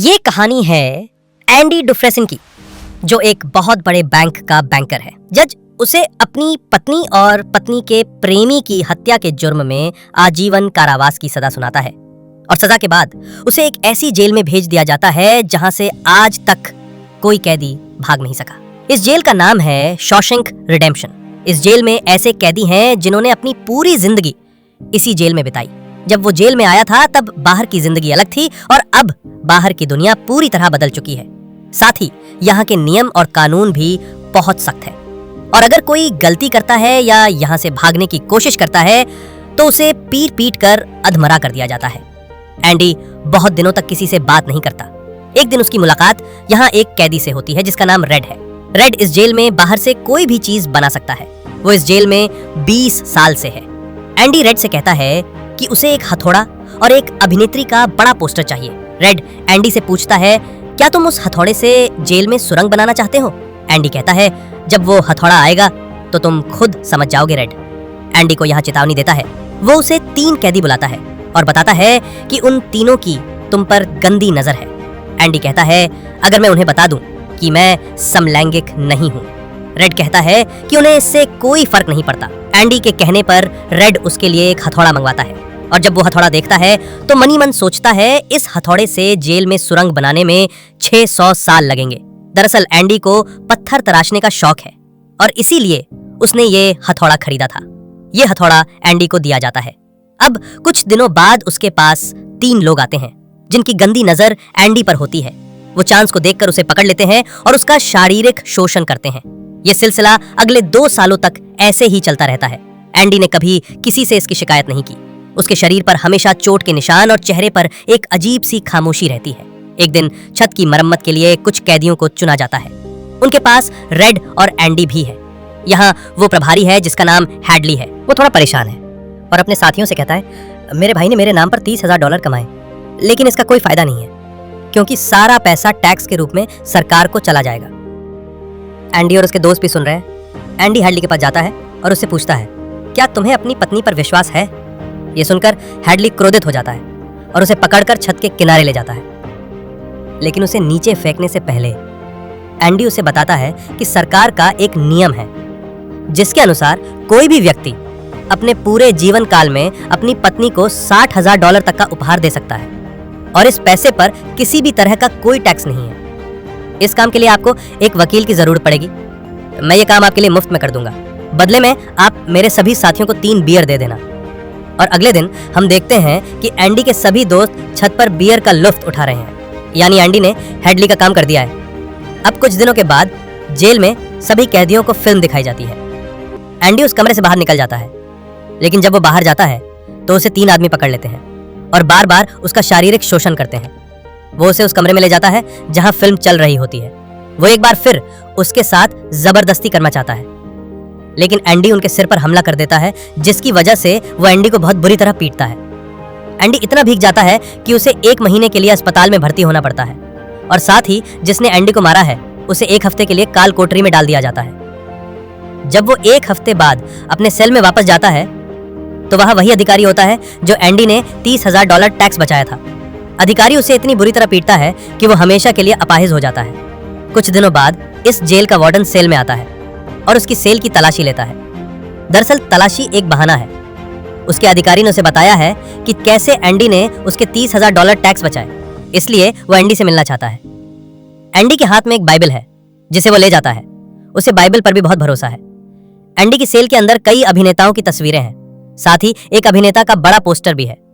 ये कहानी है एंडी डुफ्रेसिन की, जो एक बहुत बड़े बैंक का बैंकर है। जज उसे अपनी पत्नी और पत्नी के प्रेमी की हत्या के जुर्म में आजीवन कारावास की सजा सुनाता है और सजा के बाद उसे एक ऐसी जेल में भेज दिया जाता है जहां से आज तक कोई कैदी भाग नहीं सका। इस जेल का नाम है शॉशैंक रिडेम्पशन। इस जेल में ऐसे कैदी हैं जिन्होंने अपनी पूरी जिंदगी इसी जेल में बिताई। जब वो जेल में आया था तब बाहर की जिंदगी अलग थी और अब बाहर की दुनिया पूरी तरह बदल चुकी है। साथ ही यहाँ के नियम और कानून भी बहुत सख्त है और अगर कोई गलती करता है या यहाँ से भागने की कोशिश करता है तो उसे पीट पीट कर अधमरा कर दिया जाता है। एंडी बहुत दिनों तक किसी से बात नहीं करता। एक दिन उसकी मुलाकात यहाँ एक कैदी से होती है जिसका नाम रेड है। रेड इस जेल में बाहर से कोई भी चीज बना सकता है। वो इस जेल में 20 साल से है। एंडी रेड से कहता है कि उसे एक हथौड़ा और एक अभिनेत्री का बड़ा पोस्टर चाहिए। रेड एंडी से पूछता है, क्या तुम उस हथौड़े से जेल में सुरंग बनाना चाहते हो? एंडी कहता है, जब वो हथौड़ा आएगा तो तुम खुद समझ जाओगे रेड। एंडी को यहाँ चेतावनी देता है। वो उसे 3 कैदी बुलाता है और बताता है कि उन तीनों की तुम पर गंदी नजर है। एंडी कहता है, अगर मैं उन्हें बता दूं कि मैं समलैंगिक नहीं हूँ। रेड कहता है कि उन्हें इससे कोई फर्क नहीं पड़ता। एंडी के कहने पर रेड उसके लिए एक हथौड़ा मंगवाता है और जब वो हथौड़ा देखता है तो मनी मन सोचता है इस हथौड़े से जेल में सुरंग बनाने में 600 साल लगेंगे। दरअसल एंडी को पत्थर तराशने का शौक है और इसीलिए उसने ये हथौड़ा खरीदा था। ये हथौड़ा एंडी को दिया जाता है। अब कुछ दिनों बाद उसके पास 3 लोग आते हैं जिनकी गंदी नजर एंडी पर होती है। वो चांस को देखकर उसे पकड़ लेते हैं और उसका शारीरिक शोषण करते हैं। ये सिलसिला अगले 2 सालों तक ऐसे ही चलता रहता है। एंडी ने कभी किसी से इसकी शिकायत नहीं की। उसके शरीर पर हमेशा चोट के निशान और चेहरे पर एक अजीब सी खामोशी रहती है। एक दिन छत की मरम्मत के लिए कुछ कैदियों को चुना जाता है। उनके पास रेड और एंडी भी है। यहाँ वो प्रभारी है जिसका नाम हैडली है। वो थोड़ा परेशान है और अपने साथियों से कहता है, मेरे भाई ने मेरे नाम पर $30,000 कमाए, लेकिन इसका कोई फायदा नहीं है क्योंकि सारा पैसा टैक्स के रूप में सरकार को चला जाएगा। एंडी और उसके दोस्त भी सुन रहे हैं। एंडी हैडली के पास जाता है और उससे पूछता है, क्या तुम्हें अपनी पत्नी पर विश्वास है? ये सुनकर हैडली क्रोधित हो जाता है और उसे पकड़कर छत के किनारे ले जाता है। लेकिन उसे नीचे फेंकने से पहले एंडी उसे बताता है कि सरकार का एक नियम है जिसके अनुसार कोई भी व्यक्ति अपने पूरे जीवन काल में अपनी पत्नी को $60,000 तक का उपहार दे सकता है और इस पैसे पर किसी भी तरह का कोई टैक्स नहीं है। इस काम के लिए आपको एक वकील की जरूरत पड़ेगी। मैं ये काम आपके लिए मुफ्त में कर दूंगा। बदले में आप मेरे सभी साथियों को 3 बियर दे देना। और अगले दिन हम देखते हैं कि एंडी के सभी दोस्त छत पर बियर का लुत्फ उठा रहे हैं। यानी एंडी ने हैडली का काम कर दिया है। अब कुछ दिनों के बाद जेल में सभी कैदियों को फिल्म दिखाई जाती है। एंडी उस कमरे से बाहर निकल जाता है, लेकिन जब वो बाहर जाता है तो उसे 3 आदमी पकड़ लेते हैं और बार बार उसका शारीरिक शोषण करते हैं। वो उसे उस कमरे में ले जाता है जहां फिल्म चल रही होती है। वो एक बार फिर उसके साथ जबरदस्ती करना चाहता है, लेकिन एंडी उनके सिर पर हमला कर देता है जिसकी वजह से वो एंडी को बहुत बुरी तरह पीटता है। एंडी इतना भीग जाता है कि उसे 1 महीने के लिए अस्पताल में भर्ती होना पड़ता है और साथ ही जिसने एंडी को मारा है उसे 1 हफ्ते के लिए काल कोठरी में डाल दिया जाता है। जब वो 1 हफ्ते बाद अपने सेल में वापस जाता है तो वहां वही अधिकारी होता है जो एंडी ने $30,000 टैक्स बचाया था। अधिकारी उसे इतनी बुरी तरह पीटता है कि वो हमेशा के लिए अपाहिज हो जाता है। कुछ दिनों बाद इस जेल का वार्डन सेल में आता है और उसकी सेल की तलाशी लेता है। दरअसल तलाशी एक बहाना है। उसके अधिकारी ने उसे बताया है कि कैसे एंडी ने उसके $30,000 टैक्स बचाए, इसलिए वो एंडी से मिलना चाहता है। एंडी के हाथ में एक बाइबल है जिसे वो ले जाता है। उसे बाइबल पर भी बहुत भरोसा है। एंडी की सेल के अंदर कई अभिनेताओं की तस्वीरें हैं, साथ ही एक अभिनेता का बड़ा पोस्टर भी है।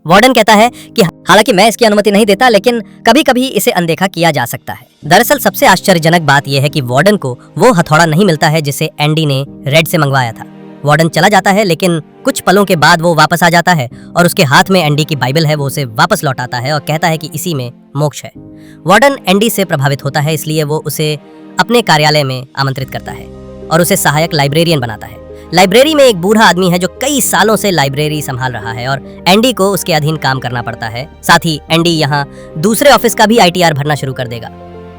वार्डन कहता है कि हालांकि मैं इसकी अनुमति नहीं देता, लेकिन कभी-कभी इसे अनदेखा किया जा सकता है। दरअसल सबसे आश्चर्यजनक बात यह है कि वार्डन को वो हथौड़ा नहीं मिलता है जिसे एंडी ने रेड से मंगवाया था। वार्डन चला जाता है, लेकिन कुछ पलों के बाद वो वापस आ जाता है और उसके हाथ में एंडी की बाइबल है। वो उसे वापस लौटाता है और कहता है कि इसी में मोक्ष है। वार्डन एंडी से प्रभावित होता है, इसलिए वो उसे अपने कार्यालय में आमंत्रित करता है और उसे सहायक लाइब्रेरियन बनाता है। लाइब्रेरी में एक बूढ़ा आदमी है जो कई सालों से लाइब्रेरी संभाल रहा है और एंडी को उसके अधीन काम करना पड़ता है। साथ ही एंडी यहाँ दूसरे ऑफिस का भी ITR भरना शुरू कर देगा।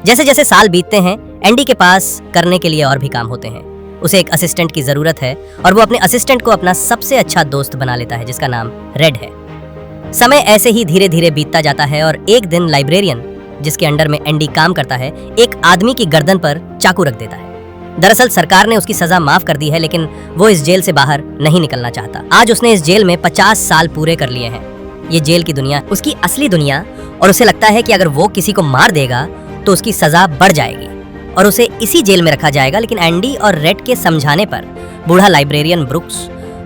जैसे जैसे साल बीतते हैं एंडी के पास करने के लिए और भी काम होते हैं। उसे एक असिस्टेंट की जरूरत है और वो अपने असिस्टेंट को अपना सबसे अच्छा दोस्त बना लेता है जिसका नाम रेड है। समय ऐसे ही धीरे धीरे बीतता जाता है और एक दिन लाइब्रेरियन जिसके अंडर में एंडी काम करता है, एक आदमी की गर्दन पर चाकू रख देता है। दरअसल सरकार ने उसकी सजा माफ कर दी है, लेकिन वो इस जेल से बाहर नहीं निकलना चाहता। आज उसने इस जेल में 50 साल पूरे कर लिए हैं। ये जेल की दुनिया उसकी असली दुनिया, और उसे लगता है कि अगर वो किसी को मार देगा तो उसकी सजा बढ़ जाएगी और उसे इसी जेल में रखा जाएगा। लेकिन एंडी और रेड के समझाने पर बूढ़ा लाइब्रेरियन ब्रुक्स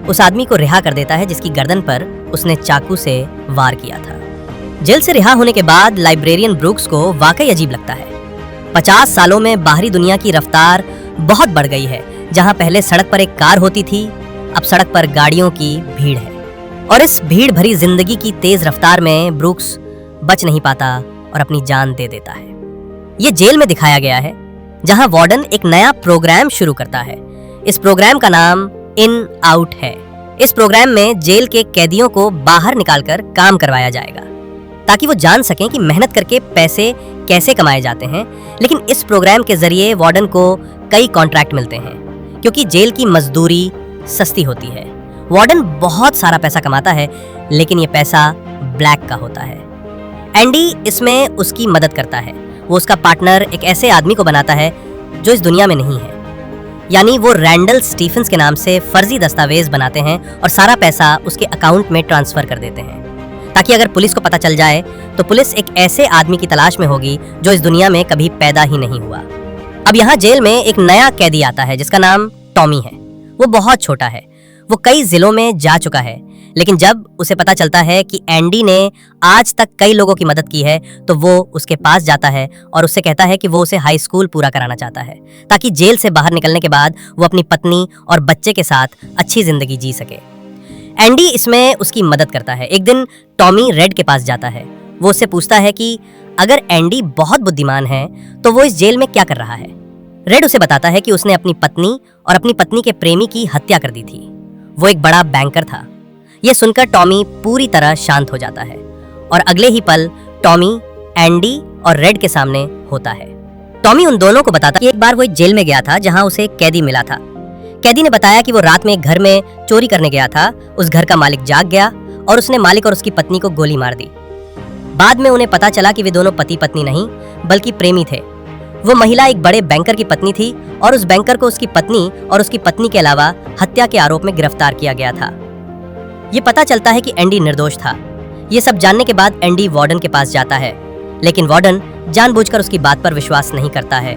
उस आदमी को रिहा कर देता है जिसकी गर्दन पर उसने चाकू से वार किया था। जेल से रिहा होने के बाद लाइब्रेरियन ब्रुक्स को वाकई अजीब लगता है। 50 सालों में बाहरी दुनिया की रफ्तार बहुत बढ़ गई है। जहां पहले सड़क पर एक कार होती थी, अब सड़क पर गाड़ियों की भीड़ है, और इस भीड़ भरी जिंदगी की तेज रफ्तार में ब्रुक्स बच नहीं पाता और अपनी जान दे देता है। ये जेल में दिखाया गया है, जहां वार्डन एक नया प्रोग्राम शुरू करता है। इस प्रोग्राम का नाम इन आउट है। इस प्रोग्राम में जेल के कैदियों को बाहर निकालकर काम करवाया जाएगा ताकि वो जान सकें कि मेहनत करके पैसे कैसे कमाए जाते हैं। लेकिन इस प्रोग्राम के जरिए वार्डन को कई कॉन्ट्रैक्ट मिलते हैं क्योंकि जेल की मजदूरी सस्ती होती है। वार्डन बहुत सारा पैसा कमाता है, लेकिन ये पैसा ब्लैक का होता है। एंडी इसमें उसकी मदद करता है। वो उसका पार्टनर एक ऐसे आदमी को बनाता है जो इस दुनिया में नहीं है, यानी वो रैंडल स्टीफेंस के नाम से फर्जी दस्तावेज बनाते हैं और सारा पैसा उसके अकाउंट में ट्रांसफर कर देते हैं ताकि अगर पुलिस को पता चल जाए तो पुलिस एक ऐसे आदमी की तलाश में होगी जो इस दुनिया में कभी पैदा ही नहीं हुआ। अब यहाँ जेल में एक नया कैदी आता है जिसका नाम टॉमी है। वो बहुत छोटा है, वो कई जिलों में जा चुका है, लेकिन जब उसे पता चलता है कि एंडी ने आज तक कई लोगों की मदद की है तो वो उसके पास जाता है और उससे कहता है कि वो उसे हाई स्कूल पूरा कराना चाहता है ताकि जेल से बाहर निकलने के बाद वो अपनी पत्नी और बच्चे के साथ अच्छी जिंदगी जी सके। एंडी इसमें उसकी मदद करता है। एक दिन टॉमी रेड के पास जाता है। वो उससे पूछता है कि अगर एंडी बहुत बुद्धिमान है तो वो इस जेल में क्या कर रहा है। रेड उसे बताता है कि उसने अपनी पत्नी और अपनी पत्नी के प्रेमी की हत्या कर दी थी। वो एक बड़ा बैंकर था। यह सुनकर टॉमी पूरी तरह शांत हो जाता है और अगले ही पल टॉमी एंडी और रेड के सामने होता है। टॉमी उन दोनों को बताता है कि एक बार वो एक जेल में गया था जहां उसे एक कैदी मिला था। कैदी ने बताया कि वो रात में एक घर में चोरी करने गया था। उस घर का मालिक जाग गया और उसने मालिक और उसकी पत्नी को गोली मार दी। बाद में उन्हें पता चला कि वे दोनों पति पत्नी नहीं बल्कि प्रेमी थे। वो महिला एक बड़े बैंकर की पत्नी थी और उस बैंकर को उसकी पत्नी और उसकी पत्नी के अलावा हत्या के आरोप में गिरफ्तार किया गया था। ये पता चलता है कि एंडी निर्दोष था। ये सब जानने के बाद एंडी वार्डन के पास जाता है, लेकिन वार्डन जानबूझकर उसकी बात पर विश्वास नहीं करता है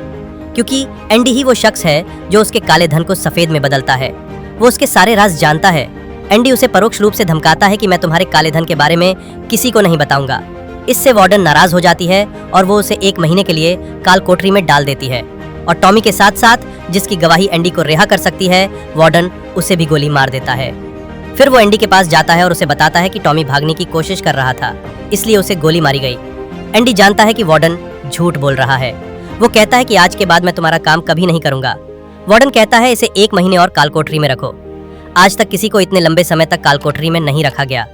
क्योंकि एंडी ही वो शख्स है जो उसके काले धन को सफेद में बदलता है। वो उसके सारे राज जानता है। एंडी उसे परोक्ष रूप से धमकाता है कि मैं तुम्हारे काले धन के बारे में किसी को नहीं बताऊंगा। इससे वार्डन नाराज हो जाती है और वो उसे 1 महीने के लिए काल कोठरी में डाल देती है और टॉमी के साथ साथ जिसकी गवाही एंडी को रिहा कर सकती है, वार्डन उसे भी गोली मार देता है। फिर वो एंडी के पास जाता है और उसे बताता है कि टॉमी भागने की कोशिश कर रहा था, इसलिए उसे गोली मारी गई। एंडी जानता है कि वार्डन झूठ बोल रहा है। वो कहता है कि आज के बाद मैं तुम्हारा काम कभी नहीं करूंगा। वार्डन कहता है इसे 1 महीने और कालकोठरी में रखो। आज तक किसी को इतने लंबे समय तक कालकोठरी में नहीं रखा गया।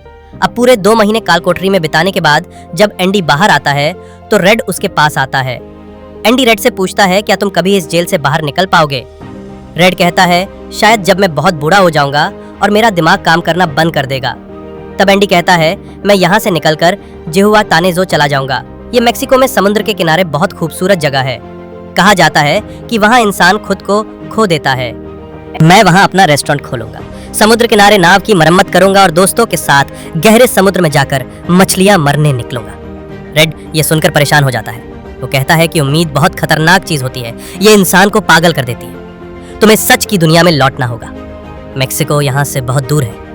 अब पूरे 2 महीने कालकोठरी में बिताने के बाद जब एंडी बाहर आता है तो रेड उसके पास आता है। एंडी रेड से पूछता है क्या तुम कभी इस जेल से बाहर निकल पाओगे। रेड कहता है शायद जब मैं बहुत बूढ़ा हो जाऊंगा और मेरा दिमाग काम करना बंद कर देगा। तब एंडी कहता है मैं यहाँ से निकलकर जिहुआतानेजो चला जाऊंगा। ये मेक्सिको में समुद्र के किनारे बहुत खूबसूरत जगह है। कहा जाता है कि वहाँ इंसान खुद को खो देता है। मैं वहाँ अपना रेस्टोरेंट खोलूंगा, समुद्र किनारे नाव की मरम्मत करूंगा और दोस्तों के साथ गहरे समुद्र में जाकर मछलियां मरने निकलूंगा। रेड ये सुनकर परेशान हो जाता है। वो कहता है कि उम्मीद बहुत खतरनाक चीज होती है, ये इंसान को पागल कर देती है। तुम्हें सच की दुनिया में लौटना होगा। मेक्सिको यहाँ से बहुत दूर है।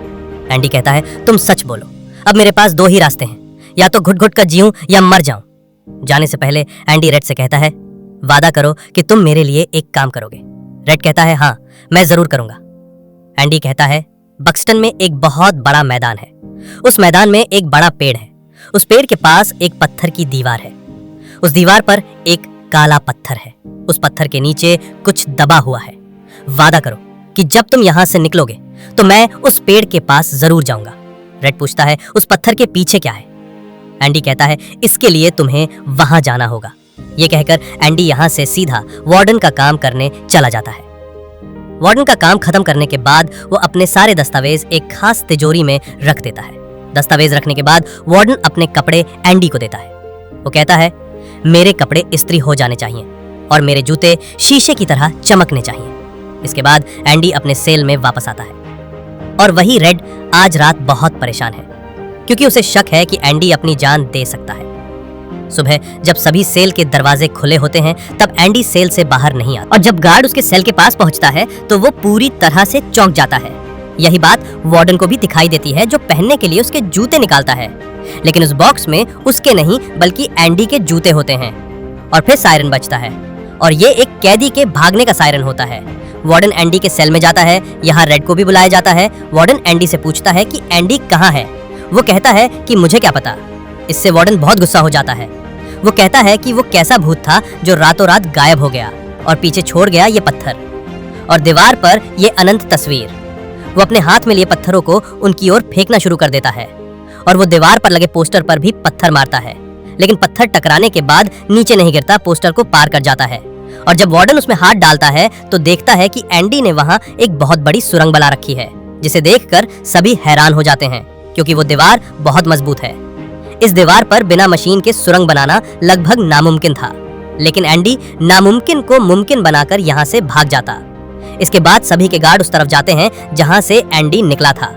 एंडी कहता है तुम सच बोलो, अब मेरे पास 2 ही रास्ते हैं, या तो घुट घुट कर जीऊं या मर जाऊं। जाने से पहले एंडी रेड से कहता है वादा करो कि तुम मेरे लिए एक काम करोगे। रेड कहता है हाँ मैं जरूर करूंगा। एंडी कहता है बक्सटन में एक बहुत बड़ा मैदान है। उस मैदान में एक बड़ा पेड़ है। उस पेड़ के पास एक पत्थर की दीवार है। उस दीवार पर एक काला पत्थर है। उस पत्थर के नीचे कुछ दबा हुआ है। वादा करो कि जब तुम यहाँ से निकलोगे तो मैं उस पेड़ के पास जरूर जाऊंगा। रेड पूछता है उस पत्थर के पीछे क्या है। एंडी कहता है इसके लिए तुम्हें वहां जाना होगा। ये कहकर एंडी यहाँ से सीधा वार्डन का काम करने चला जाता है। वार्डन का काम खत्म करने के बाद वो अपने सारे दस्तावेज एक खास तिजोरी में रख देता है। दस्तावेज रखने के बाद वार्डन अपने कपड़े एंडी को देता है। वो कहता है मेरे कपड़े इस्त्री हो जाने चाहिए और मेरे जूते शीशे की तरह चमकने चाहिए। इसके बाद एंडी अपने सेल में वापस आता है और वही रेड आज रात बहुत परेशान है क्योंकि उसे शक है कि एंडी अपनी जान दे सकता है। सुबह जब सभी सेल के दरवाजे खुले होते हैं तब एंडी सेल से बाहर नहीं आता और जब गार्ड उसके सेल के पास पहुंचता है तो वो पूरी तरह से चौंक जाता है। यही बात वार्डन को भी दिखाई देती है जो पहनने के लिए उसके जूते निकालता है, लेकिन उस बॉक्स में उसके नहीं बल्कि एंडी के जूते होते हैं। और फिर सायरन बजता है और ये एक कैदी के भागने का सायरन होता है। वार्डन एंडी के सेल में जाता है। यहाँ रेड को भी बुलाया जाता है। वार्डन एंडी से पूछता है कि एंडी कहाँ है। वो कहता है कि मुझे क्या पता। इससे वार्डन बहुत गुस्सा हो जाता है। वो कहता है कि वो कैसा भूत था जो रातों रात गायब हो गया और पीछे छोड़ गया ये पत्थर और दीवार पर ये अनंत तस्वीर। वो अपने हाथ में लिए पत्थरों को उनकी ओर फेंकना शुरू कर देता है और वो दीवार पर लगे पोस्टर पर भी पत्थर मारता है, लेकिन पत्थर टकराने के बाद नीचे नहीं गिरता, पोस्टर को पार कर जाता है। और जब वार्डन उसमें हाथ डालता है तो देखता है कि एंडी ने वहाँ एक बहुत बड़ी सुरंग बना रखी है, जिसे देखकर सभी हैरान हो जाते हैं क्योंकि वो दीवार बहुत मजबूत है। इस दीवार पर बिना मशीन के सुरंग बनाना लगभग नामुमकिन था, लेकिन एंडी नामुमकिन को मुमकिन बनाकर यहाँ से भाग जाता। इसके बाद सभी के गार्ड उस तरफ जाते हैं जहाँ से एंडी निकला था।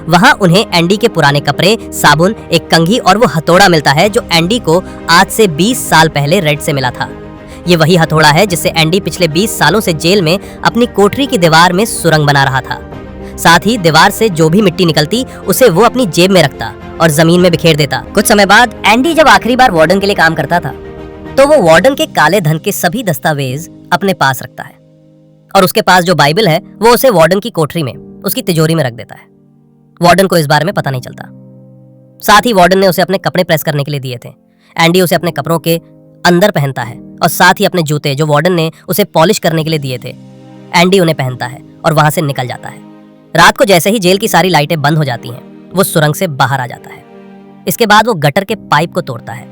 वहाँ उन्हें एंडी के पुराने कपड़े, साबुन, एक कंघी और वो हथौड़ा मिलता है जो एंडी को आज से 20 साल पहले रेड से मिला था। ये वही हथौड़ा है जिससे एंडी पिछले 20 सालों से जेल में अपनी कोठरी की दीवार में सुरंग बना रहा था। साथ ही दीवार से जो भी मिट्टी निकलती उसे वो अपनी जेब में रखता और जमीन में बिखेर देता। कुछ समय बाद एंडी जब आखिरी बार वार्डन के लिए काम करता था तो वो वार्डन के काले धन के सभी दस्तावेज अपने पास रखता है और उसके पास जो बाइबल है वो उसे वार्डन की कोठरी में उसकी तिजोरी में रख देता है। वार्डन को इस बारे में पता नहीं चलता। साथ ही वार्डन ने उसे अपने कपड़े प्रेस करने के लिए दिए थे। एंडी उसे अपने कपड़ों के अंदर पहनता है और साथ ही अपने जूते जो वार्डन ने उसे पॉलिश करने के लिए दिए थे, एंडी उन्हें पहनता है और वहां से निकल जाता है। रात को जैसे ही जेल की सारी लाइटें बंद हो जाती हैं, वो सुरंग से बाहर आ जाता है। इसके बाद वो गटर के पाइप को तोड़ता है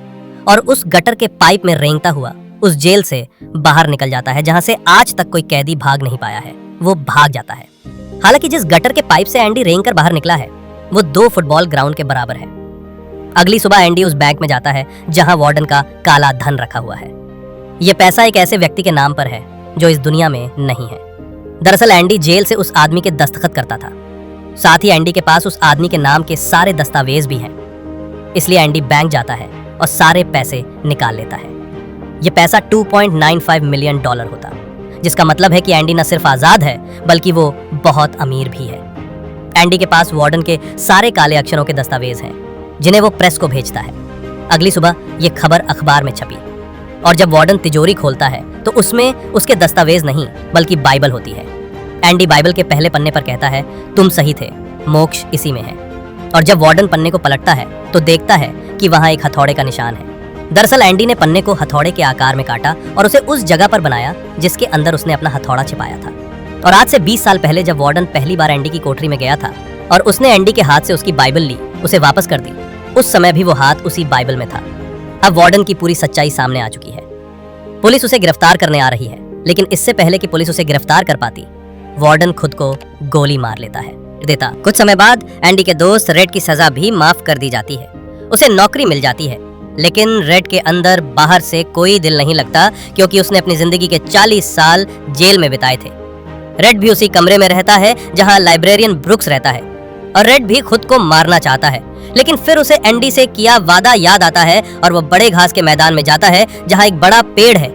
और उस गटर के पाइप में रेंगता हुआ उस जेल से बाहर निकल जाता है जहां से आज तक कोई कैदी भाग नहीं पाया है। वो भाग जाता है। हालांकि जिस गटर के पाइप से एंडी रेंग कर बाहर निकला है वो 2 फुटबॉल ग्राउंड के बराबर है। अगली सुबह एंडी उस बैंक में जाता है जहां वार्डन का काला धन रखा हुआ है। ये पैसा एक ऐसे व्यक्ति के नाम पर है जो इस दुनिया में नहीं है। दरअसल एंडी जेल से उस आदमी के दस्तखत करता था। साथ ही एंडी के पास उस आदमी के नाम के सारे दस्तावेज भी हैं। इसलिए एंडी बैंक जाता है और सारे पैसे निकाल लेता है। यह पैसा $2.95 मिलियन होता, जिसका मतलब है कि एंडी न सिर्फ आजाद है बल्कि वो बहुत अमीर भी है। एंडी के पास वार्डन के सारे काले अक्षरों के दस्तावेज हैं जिन्हें वो प्रेस को भेजता है। अगली सुबह ये खबर अखबार में छपी और जब वार्डन तिजोरी खोलता है तो उसमें उसके दस्तावेज नहीं बल्कि बाइबल होती है। एंडी बाइबल के पहले पन्ने पर कहता है, तुम सही थे, मोक्ष इसी में है। और जब वार्डन पन्ने को पलटता है तो देखता है कि वहाँ एक हथौड़े का निशान है। दरअसल एंडी ने पन्ने को हथौड़े के आकार में काटा और उसे उस जगह पर बनाया जिसके अंदर उसने अपना हथौड़ा छिपाया था। और आज से 20 साल पहले जब वार्डन पहली बार एंडी की कोठरी में गया था और उसने एंडी के हाथ से उसकी बाइबल ली, उसे वापस कर दी, उस समय भी वो हाथ उसी बाइबल में था। अब वार्डन की पूरी सच्चाई सामने आ चुकी है। पुलिस उसे गिरफ्तार करने आ रही है, लेकिन इससे पहले कि पुलिस उसे गिरफ्तार कर पाती, वार्डन खुद को गोली मार लेता है। कुछ समय बाद एंडी के दोस्त रेड की सजा भी माफ कर दी जाती है। उसे नौकरी मिल जाती है, लेकिन रेड के अंदर बाहर से कोई दिल नहीं लगता क्योंकि उसने अपनी जिंदगी के 40 साल जेल में बिताए थे। रेड भी उसी कमरे में रहता है जहां लाइब्रेरियन ब्रुक्स रहता है और रेड भी खुद को मारना चाहता है, लेकिन फिर उसे एंडी से किया वादा याद आता है और वो बड़े घास के मैदान में जाता है जहां एक बड़ा पेड़ है,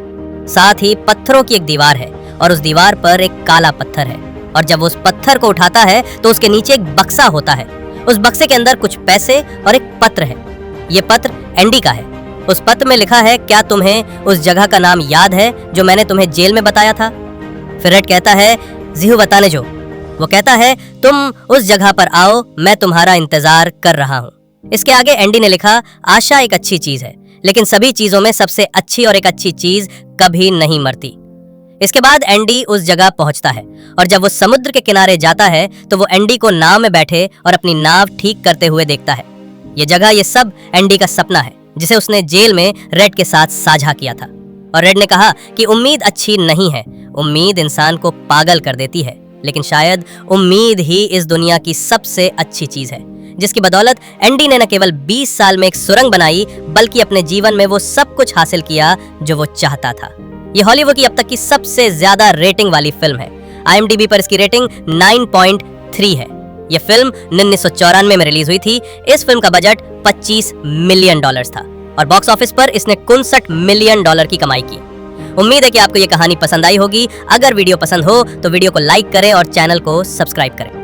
साथ ही पत्थरों की एक दीवार है और उस दीवार पर एक काला पत्थर है। और जब वो उस पत्थर को उठाता है तो उसके नीचे एक बक्सा होता है। उस बक्से के अंदर कुछ पैसे और एक पत्र है। ये पत्र एंडी का है। उस पत्र में लिखा है, क्या तुम्हें उस जगह का नाम याद है जो मैंने तुम्हें जेल में बताया था? फिर रेड कहता है, जीहू बताने जो। वो कहता है, तुम उस जगह पर आओ, मैं तुम्हारा इंतजार कर रहा हूँ। इसके आगे एंडी ने लिखा, आशा एक अच्छी चीज है, लेकिन सभी चीजों में सबसे अच्छी और एक अच्छी चीज कभी नहीं मरती। इसके बाद एंडी उस जगह पहुंचता है और जब वो समुद्र के किनारे जाता है तो वो एंडी को नाव में बैठे और अपनी नाव ठीक करते हुए देखता है। ये जगह, ये सब एंडी का सपना है जिसे उसने जेल में रेड के साथ साझा किया था। और रेड ने कहा कि उम्मीद अच्छी नहीं है, उम्मीद इंसान को पागल कर देती है, लेकिन शायद उम्मीद ही इस दुनिया की सबसे अच्छी चीज है जिसकी बदौलत एंडी ने न केवल 20 साल में एक सुरंग बनाई बल्कि अपने जीवन में वो सब कुछ हासिल किया जो वो चाहता था। ये हॉलीवुड की अब तक की सबसे ज्यादा रेटिंग वाली फिल्म है। IMDb पर इसकी रेटिंग 9.3 है। यह फिल्म 1994 में रिलीज हुई थी। इस फिल्म का बजट $25 मिलियन था और बॉक्स ऑफिस पर इसने $59 मिलियन की कमाई की। उम्मीद है कि आपको ये कहानी पसंद आई होगी। अगर वीडियो पसंद हो तो वीडियो को लाइक करें और चैनल को सब्सक्राइब करें।